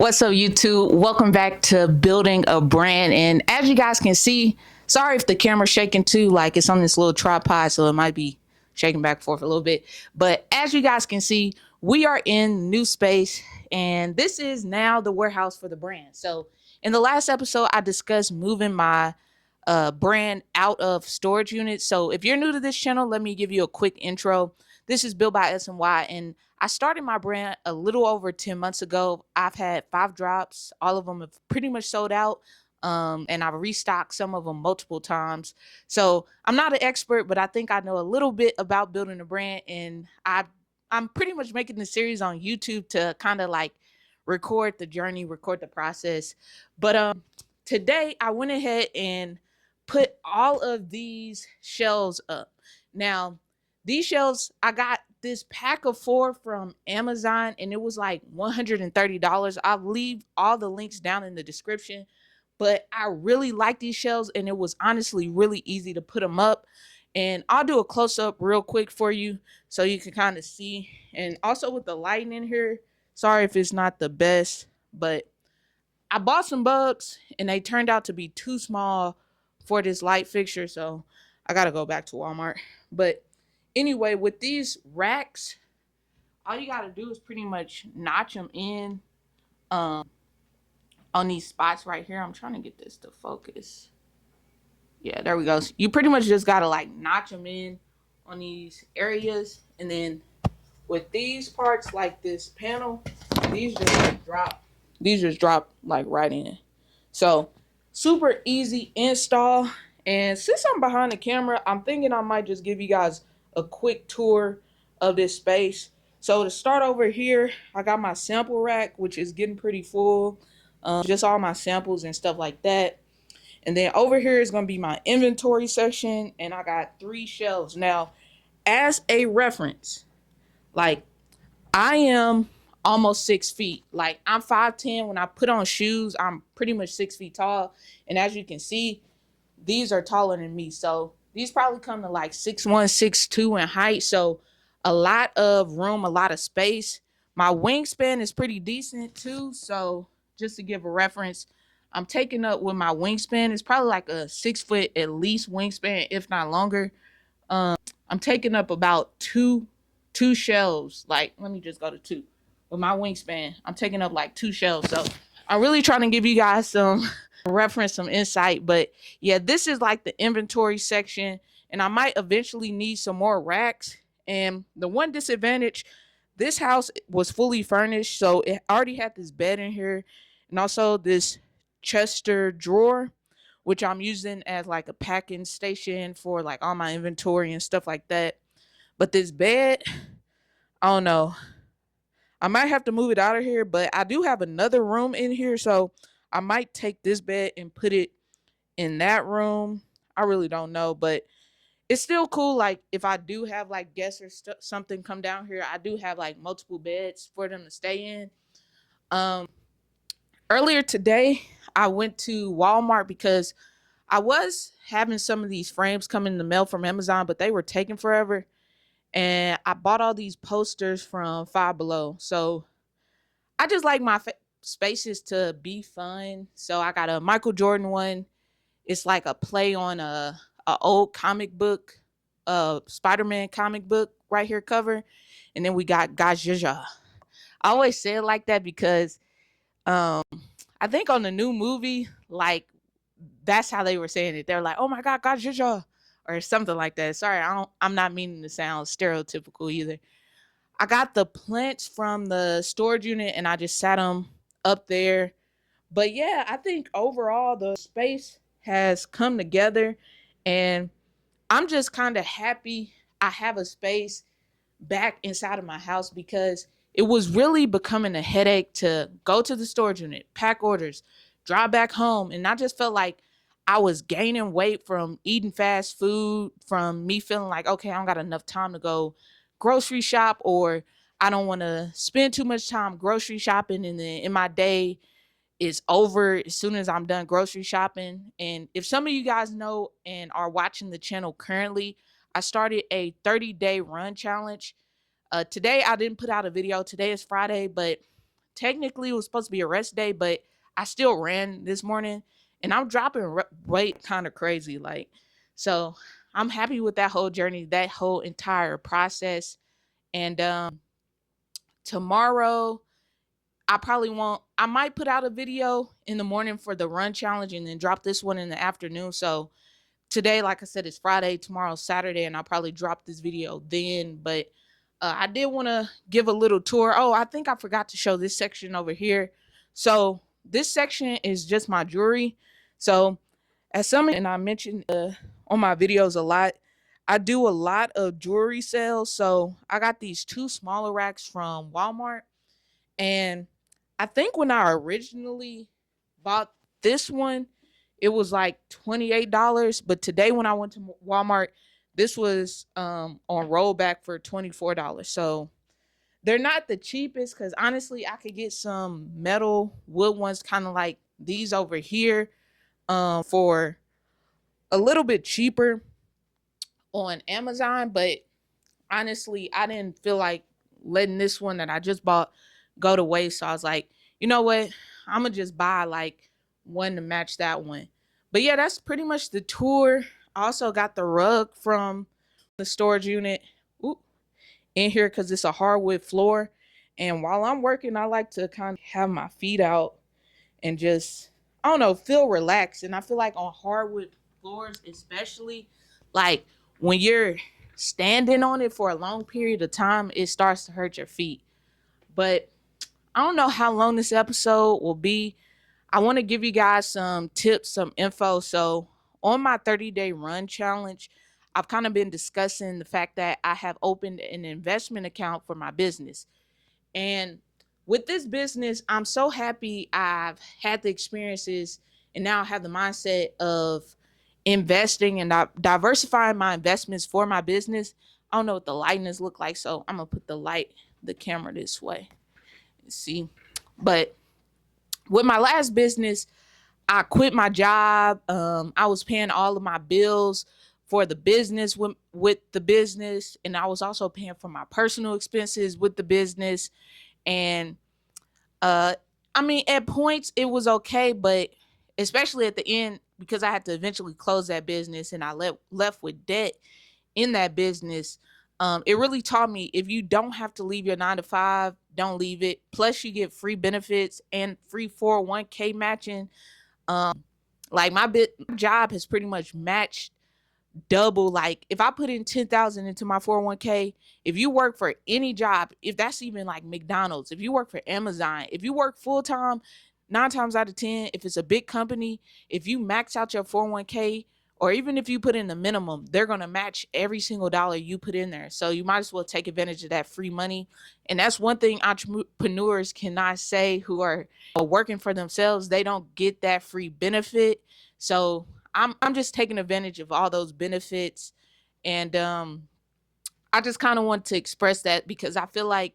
What's up, YouTube? Welcome back to Building a Brand. And as you guys can see, sorry if the camera's shaking too, like it's on this little tripod, so it might be shaking back and forth a little bit. But as you guys can see, we are in new space, and this is now the warehouse for the brand. So in the last episode, I discussed moving my brand out of storage units. So if you're new to this channel, let me give you a quick intro. This is Build by SMY, and I started my brand a little over 10 months ago. I've had 5 drops. All of them have pretty much sold out. And I've restocked some of them multiple times. So I'm not an expert, but I think I know a little bit about building a brand. And I'm pretty much making the series on YouTube to kind of like record the journey, record the process. But today I went ahead and put all of these shelves up. Now, these shelves, I got this pack of 4 from Amazon, and it was like $130. I'll leave all the links down in the description. But I really like these shelves, and it was honestly really easy to put them up. And I'll do a close-up real quick for you so you can kind of see. And also with the lighting in here, sorry if it's not the best, but I bought some bulbs, and they turned out to be too small for this light fixture, so I gotta go back to Walmart. But anyway, with these racks, all you gotta do is pretty much notch them in on these spots right here. I'm trying to get this to focus. Yeah, there we go. So you pretty much just gotta like notch them in on these areas, and then with these parts like this panel, these just like drop. These just drop like right in. So super easy install. And since I'm behind the camera, I'm thinking I might just give you guys a quick tour of this space. So to start over here, I got my sample rack, which is getting pretty full. Just all my samples and stuff like that. And then over here is going to be my inventory section, and I got 3 shelves. Now, as a reference, like I am almost 6 feet. Like I'm 5'10". When I put on shoes, I'm pretty much 6 feet tall. And as you can see, these are taller than me. So these probably come to like 6'1", 6'2" in height. So a lot of room, a lot of space. My wingspan is pretty decent too. So just to give a reference, I'm taking up with my wingspan. It's probably like a 6 foot at least wingspan, if not longer. I'm taking up about two shelves. Like, let me just go to 2. With my wingspan, I'm taking up like 2 shelves. So I'm really trying to give you guys some reference, some insight. But yeah, this is like the inventory section, and I might eventually need some more racks. And the one disadvantage, this house was fully furnished, so it already had this bed in here, and also this Chester drawer, which I'm using as like a packing station for like all my inventory and stuff like that. But this bed, I don't know. I might have to move it out of here, but I do have another room in here, so I might take this bed and put it in that room. I really don't know, but it's still cool. Like if I do have like guests or something come down here, I do have like multiple beds for them to stay in. Um, Earlier today, I went to Walmart because I was having some of these frames come in the mail from Amazon, but they were taking forever. And I bought all these posters from Five Below. So I just like my spaces to be fun. So I got a Michael Jordan one. It's like a play on a old comic book, Spider-Man comic book right here cover. And then we got Gajaja. I always say it like that because um I think on the new movie, like that's how they were saying it. They're like, "Oh my God, Gajaja," or something like that. Sorry, I'm not meaning to sound stereotypical either. I got the plants from the storage unit, and I just sat them up there. But yeah, I think overall the space has come together, and I'm just kind of happy I have a space back inside of my house because it was really becoming a headache to go to the storage unit, pack orders, drive back home. And I just felt like I was gaining weight from eating fast food, from me feeling like, okay, I don't got enough time to go grocery shop, or I don't want to spend too much time grocery shopping. And then in my day, is over as soon as I'm done grocery shopping. And if some of you guys know and are watching the channel currently, I started a 30-day run challenge. Today I didn't put out a video. Today is Friday, but technically it was supposed to be a rest day, but I still ran this morning, and I'm dropping weight kind of crazy. Like, so I'm happy with that whole journey, that whole entire process. And tomorrow, I probably won't. I might put out a video in the morning for the run challenge and then drop this one in the afternoon. So today, like I said, it's Friday. Tomorrow's Saturday, and I'll probably drop this video then. But I did want to give a little tour. Oh, I think I forgot to show this section over here. So this section is just my jewelry. So as some, and I mentioned on my videos a lot, I do a lot of jewelry sales. So I got these two smaller racks from Walmart, and I think when I originally bought this one, it was like $28. But today when I went to Walmart, this was on rollback for $24. So they're not the cheapest, because honestly, I could get some metal wood ones kind of like these over here for a little bit cheaper on Amazon. But honestly, I didn't feel like letting this one that I just bought go to waste. So I was like, you know what? I'm gonna just buy like one to match that one. But yeah, that's pretty much the tour. I also got the rug from the storage unit in here because it's a hardwood floor. And while I'm working, I like to kind of have my feet out and just, I don't know, feel relaxed. And I feel like on hardwood floors, especially, like when you're standing on it for a long period of time, it starts to hurt your feet. But I don't know how long this episode will be. I want to give you guys some tips, some info. So on my 30-day run challenge, I've kind of been discussing the fact that I have opened an investment account for my business. And with this business, I'm so happy I've had the experiences and now I have the mindset of investing and diversifying my investments for my business. I don't know what the lightness look like, so I'm gonna put the camera this way. See, but with my last business, I quit my job. I was paying all of my bills for the business with the business, and I was also paying for my personal expenses with the business. And uh, I mean, at points it was okay, but especially at the end, because I had to eventually close that business and I left with debt in that business. It really taught me, if you don't have to leave your 9 to 5, don't leave it. Plus, you get free benefits and free 401k matching. Like my job has pretty much matched double. Like if I put in 10,000 into my 401k, if you work for any job, if that's even like McDonald's, if you work for Amazon, if you work full time, 9 times out of 10, if it's a big company, if you max out your 401k, or even if you put in the minimum, they're going to match every single dollar you put in there. So you might as well take advantage of that free money. And that's one thing entrepreneurs cannot say who are working for themselves. They don't get that free benefit. So I'm just taking advantage of all those benefits. And I just kind of want to express that because I feel like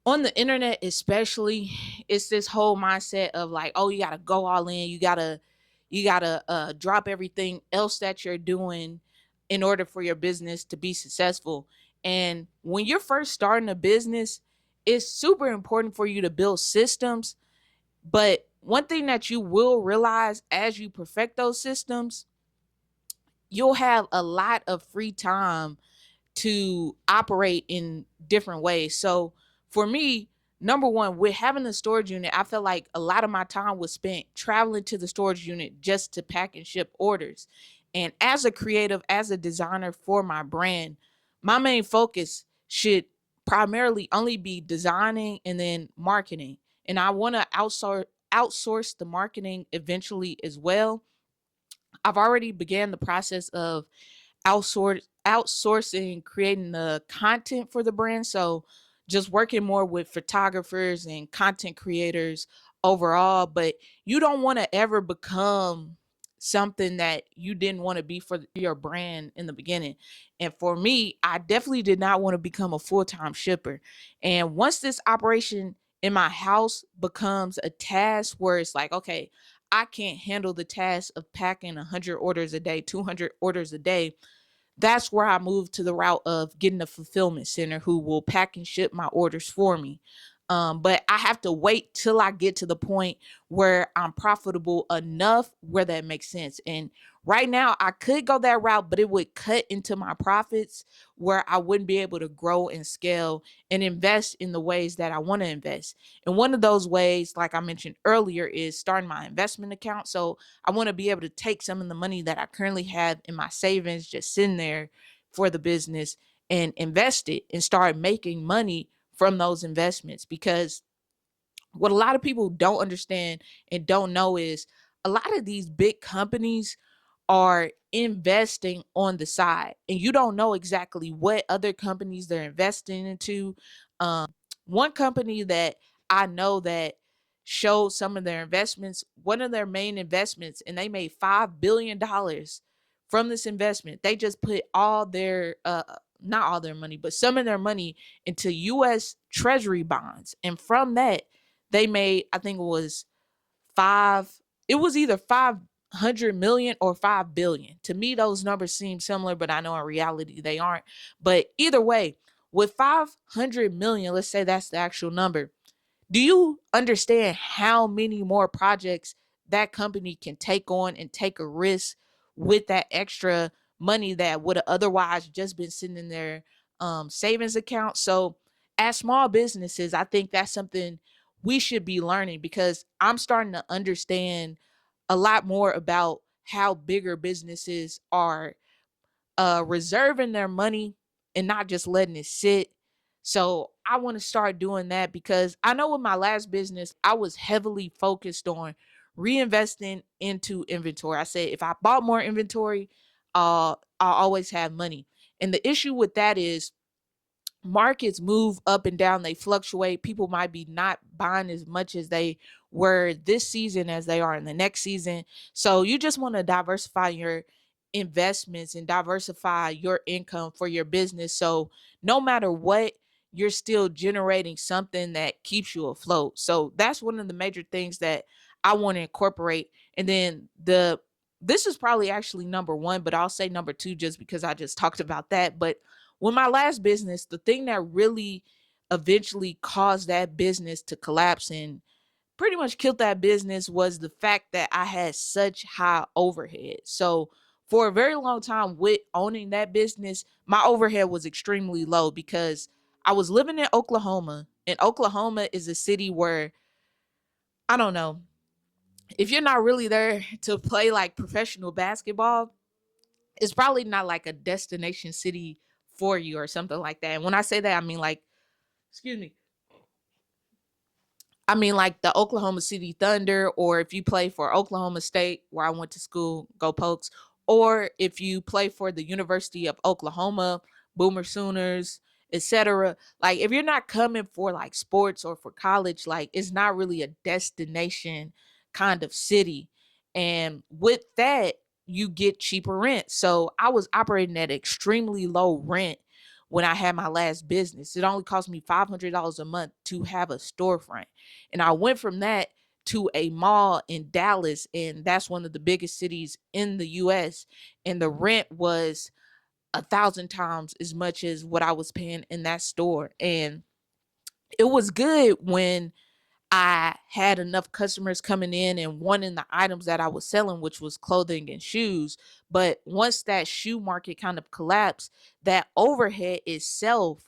on the internet especially, it's this whole mindset of like, oh, you gotta go all in, you gotta drop everything else that you're doing in order for your business to be successful. And when you're first starting a business, it's super important for you to build systems. But one thing that you will realize as you perfect those systems, you'll have a lot of free time to operate in different ways. So for me, number one, with having a storage unit, I felt like a lot of my time was spent traveling to the storage unit just to pack and ship orders. And as a creative, as a designer for my brand, my main focus should primarily only be designing and then marketing. And I want to outsource the marketing eventually as well. I've already began the process of outsourcing creating the content for the brand. So just working more with photographers and content creators overall. But you don't want to ever become something that you didn't want to be for your brand in the beginning. And for me, I definitely did not want to become a full-time shipper. And once this operation in my house becomes a task where it's like, okay, I can't handle the task of packing 100 orders a day, 200 orders a day. That's where I moved to the route of getting a fulfillment center who will pack and ship my orders for me. But I have to wait till I get to the point where I'm profitable enough where that makes sense. And right now, I could go that route, but it would cut into my profits where I wouldn't be able to grow and scale and invest in the ways that I want to invest. And one of those ways, like I mentioned earlier, is starting my investment account. So I want to be able to take some of the money that I currently have in my savings, just sitting there for the business, and invest it and start making money from those investments. Because what a lot of people don't understand and don't know is a lot of these big companies are investing on the side, and you don't know exactly what other companies they're investing into. One company that I know that showed some of their investments, one of their main investments, and they made $5 billion from this investment. They just put all their not all their money, but some of their money into US Treasury bonds. And from that, they made, I think it was five, it was either 500 million or 5 billion. To me, those numbers seem similar, but I know in reality they aren't. But either way, with 500 million, let's say that's the actual number, do you understand how many more projects that company can take on and take a risk with that extra money that would have otherwise just been sitting in their savings account? So, as small businesses, I think that's something we should be learning, because I'm starting to understand a lot more about how bigger businesses are reserving their money and not just letting it sit. So I want to start doing that, because I know with my last business, I was heavily focused on reinvesting into inventory. I said if I bought more inventory, I'll always have money. And the issue with that is markets move up and down, they fluctuate. People might be not buying as much as they were this season as they are in the next season. So you just want to diversify your investments and diversify your income for your business, so no matter what, you're still generating something that keeps you afloat. So that's one of the major things that I want to incorporate. And then the this is probably actually number one, but I'll say number two just because I just talked about that. But with my last business, the thing that really eventually caused that business to collapse and pretty much killed that business was the fact that I had such high overhead. So for a very long time with owning that business, my overhead was extremely low because I was living in Oklahoma, and Oklahoma is a city where, I don't know, if you're not really there to play like professional basketball, it's probably not like a destination city for you or something like that. And when I say that, I mean like, excuse me, I mean, like the Oklahoma City Thunder, or if you play for Oklahoma State, where I went to school, go Pokes, or if you play for the University of Oklahoma, Boomer Sooners, etc. Like, if you're not coming for like sports or for college, like it's not really a destination kind of city. And with that, you get cheaper rent. So I was operating at extremely low rent when I had my last business. It only cost me $500 a month to have a storefront. And I went from that to a mall in Dallas, and that's one of the biggest cities in the US. And the rent was 1,000 times as much as what I was paying in that store. And it was good when I had enough customers coming in and wanting the items that I was selling, which was clothing and shoes. But once that shoe market kind of collapsed, that overhead itself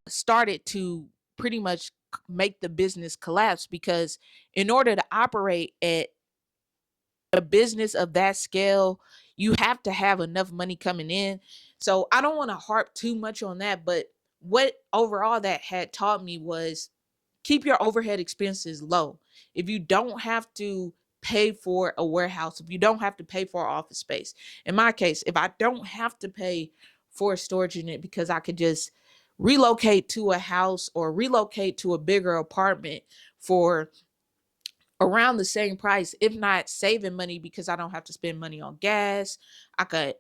started to pretty much make the business collapse, because in order to operate at a business of that scale, you have to have enough money coming in. So I don't want to harp too much on that, but what overall that had taught me was keep your overhead expenses low. If you don't have to pay for a warehouse, if you don't have to pay for office space, in my case, if I don't have to pay for a storage unit because I could just relocate to a house or relocate to a bigger apartment for around the same price, if not saving money because I don't have to spend money on gas, I could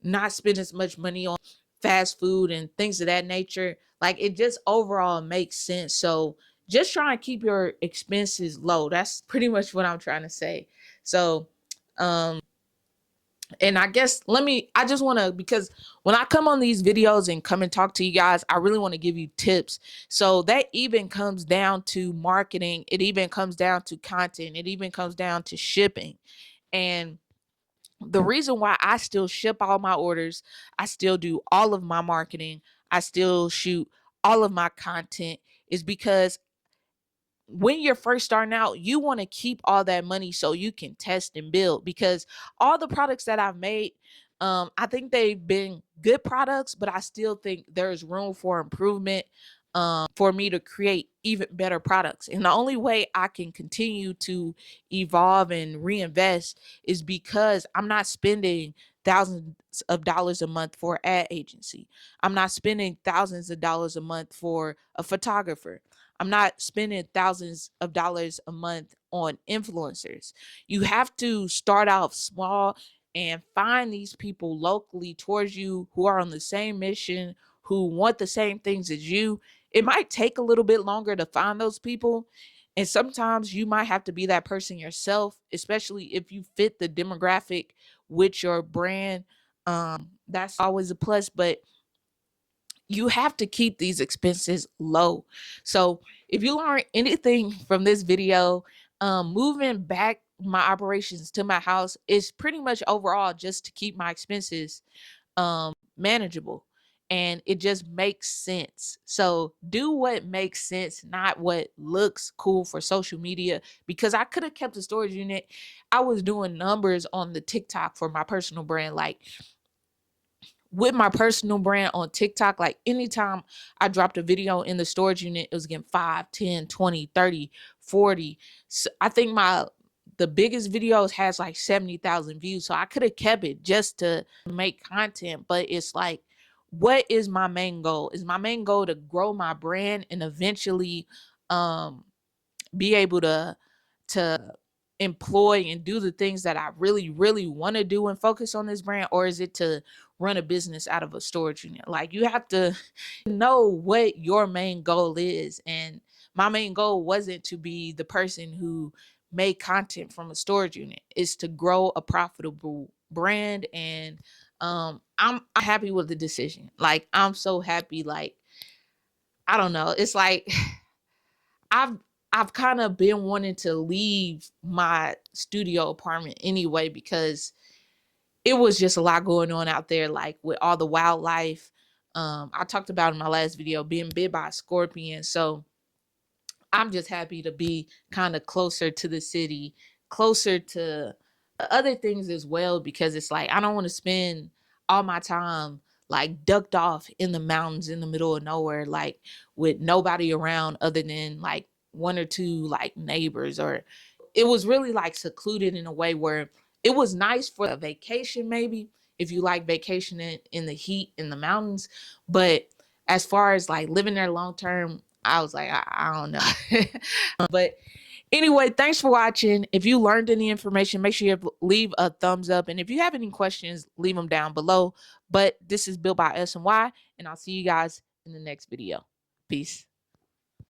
not spend as much money on fast food and things of that nature. Like, it just overall makes sense. So just try and keep your expenses low. That's pretty much what I'm trying to say. So And I guess I just want to, because when I come on these videos and come and talk to you guys, I really want to give you tips. So that even comes down to marketing. It even comes down to content. It even comes down to shipping. And the reason why I still ship all my orders, I still do all of my marketing, I still shoot all of my content, is because when you're first starting out, you want to keep all that money so you can test and build. Because all the products that I've made, I think they've been good products, but I still think there's room for improvement, for me to create even better products. And the only way I can continue to evolve and reinvest is because I'm not spending thousands of dollars a month for ad agency. I'm not spending thousands of dollars a month for a photographer. I'm not spending thousands of dollars a month on influencers. You have to start off small and find these people locally towards you who are on the same mission, who want the same things as you. It might take a little bit longer to find those people. And sometimes you might have to be that person yourself, especially if you fit the demographic with your brand. That's always a plus. But you have to keep these expenses low. So if you learn anything from this video, moving back my operations to my house is pretty much overall just to keep my expenses manageable. And it just makes sense. So do what makes sense, not what looks cool for social media. Because I could have kept a storage unit. I was doing numbers on the TikTok for my personal brand. Like, with my personal brand on TikTok, like anytime I dropped a video in the storage unit, it was getting 5, 10, 20, 30, 40. So I think the biggest videos has like 70,000 views. So I could have kept it just to make content. But it's like, what is my main goal? Is my main goal to grow my brand and eventually um be able to employ and do the things that I really, really want to do and focus on this brand? Or is it to run a business out of a storage unit? Like, you have to know what your main goal is. And my main goal wasn't to be the person who made content from a storage unit. It's to grow a profitable brand. And I'm happy with the decision. Like, I'm so happy. Like, I don't know. It's like I've I've kind of been wanting to leave my studio apartment anyway, because it was just a lot going on out there, like with all the wildlife. I talked about in my last video being bit by a scorpion. So I'm just happy to be kind of closer to the city, closer to other things as well, because it's like I don't want to spend all my time like ducked off in the mountains in the middle of nowhere, like with nobody around other than like one or two like neighbors. Or it was really like secluded in a way where it was nice for a vacation, maybe if you like vacationing in the heat in the mountains. But as far as like living there long term, I was like, I don't know. But anyway, thanks for watching. If you learned any information, make sure you leave a thumbs up. And if you have any questions, leave them down below. But this is Built by SMY, and I'll see you guys in the next video. Peace.